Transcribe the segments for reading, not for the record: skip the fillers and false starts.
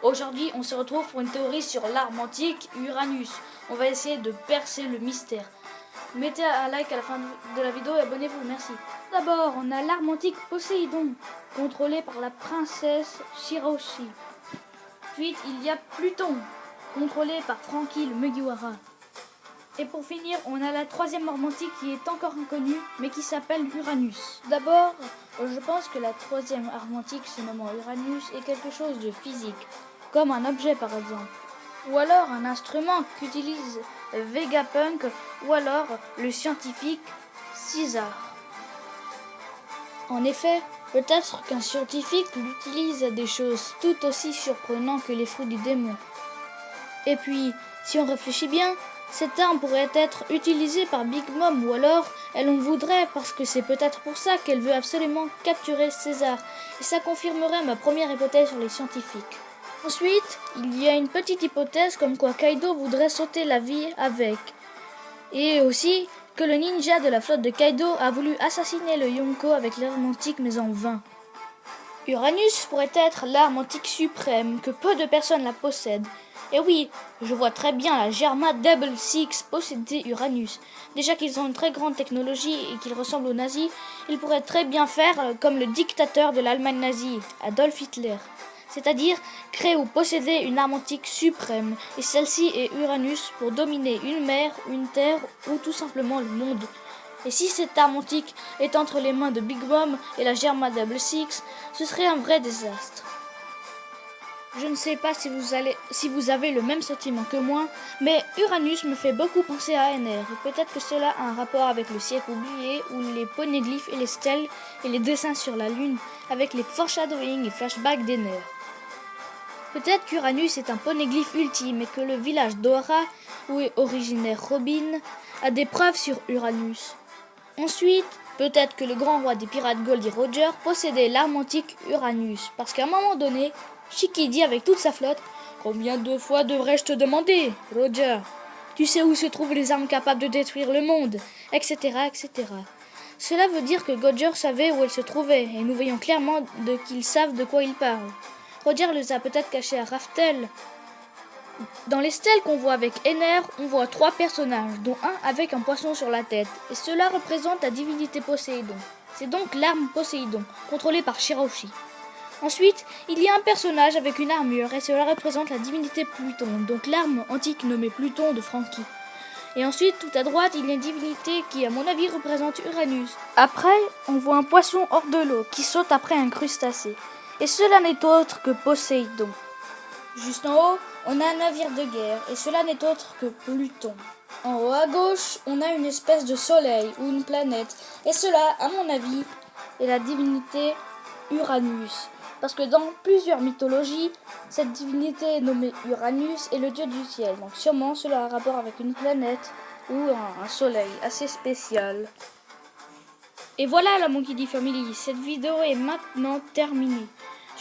Aujourd'hui, on se retrouve pour une théorie sur l'arme antique Uranus. On va essayer de percer le mystère. Mettez un like à la fin de la vidéo et abonnez-vous, merci. D'abord, on a l'arme antique Poséidon, contrôlée par la princesse Shiroshi. Ensuite, il y a Pluton, contrôlé par Franky le Mugiwara. Et pour finir, on a la troisième arme antique qui est encore inconnue, mais qui s'appelle Uranus. D'abord, je pense que la troisième arme antique se nommant Uranus est quelque chose de physique, comme un objet par exemple. Ou alors un instrument qu'utilise Vegapunk, ou alors le scientifique César. En effet, peut-être qu'un scientifique l'utilise à des choses tout aussi surprenantes que les fruits du démon. Et puis, si on réfléchit bien, cette arme pourrait être utilisée par Big Mom, ou alors elle en voudrait parce que c'est peut-être pour ça qu'elle veut absolument capturer César, et ça confirmerait ma première hypothèse sur les scientifiques. Ensuite, il y a une petite hypothèse comme quoi Kaido voudrait sauter la vie avec, et aussi que le ninja de la flotte de Kaido a voulu assassiner le Yonko avec l'arme antique mais en vain. Uranus pourrait être l'arme antique suprême, que peu de personnes la possèdent. Et oui, je vois très bien la Germa Double Six posséder Uranus. Déjà qu'ils ont une très grande technologie et qu'ils ressemblent aux nazis, ils pourraient très bien faire comme le dictateur de l'Allemagne nazie, Adolf Hitler. C'est-à-dire créer ou posséder une arme antique suprême, et celle-ci est Uranus pour dominer une mer, une terre ou tout simplement le monde. Et si cette arme antique est entre les mains de Big Mom et la Germa Double Six, ce serait un vrai désastre. Je ne sais pas si vous avez le même sentiment que moi, mais Uranus me fait beaucoup penser à NR, et peut-être que cela a un rapport avec le siècle oublié, ou les poneglyphes et les stèles, et les dessins sur la lune, avec les foreshadowing et flashbacks d'NR. Peut-être qu'Uranus est un poneglyphe ultime, et que le village d'Ora, où est originaire Robin, a des preuves sur Uranus. Ensuite, peut-être que le grand roi des pirates Goldie Roger possédait l'arme antique Uranus, parce qu'à un moment donné, Shiki dit avec toute sa flotte « Combien de fois devrais-je te demander, Roger? Tu sais où se trouvent les armes capables de détruire le monde, etc. etc. » Cela veut dire que Roger savait où elles se trouvaient, et nous voyons clairement qu'ils savent de quoi ils parlent. Roger les a peut-être cachées à Raftel. Dans les stèles qu'on voit avec NR, on voit 3 personnages, dont un avec un poisson sur la tête, et cela représente la divinité Poséidon. C'est donc l'arme Poséidon, contrôlée par Shiroshi. Ensuite, il y a un personnage avec une armure, et cela représente la divinité Pluton, donc l'arme antique nommée Pluton de Franky. Et ensuite, tout à droite, il y a une divinité qui, à mon avis, représente Uranus. Après, on voit un poisson hors de l'eau, qui saute après un crustacé. Et cela n'est autre que Poséidon. Juste en haut, on a un navire de guerre, et cela n'est autre que Pluton. En haut à gauche, on a une espèce de soleil ou une planète, et cela, à mon avis, est la divinité Uranus. Parce que dans plusieurs mythologies, cette divinité est nommée Uranus et le dieu du ciel. Donc sûrement cela a un rapport avec une planète ou un soleil assez spécial. Et voilà la Monkey D Family, cette vidéo est maintenant terminée.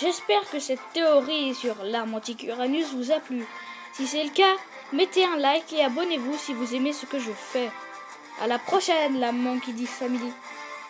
J'espère que cette théorie sur l'arme antique Uranus vous a plu. Si c'est le cas, mettez un like et abonnez-vous si vous aimez ce que je fais. À la prochaine la Monkey D Family.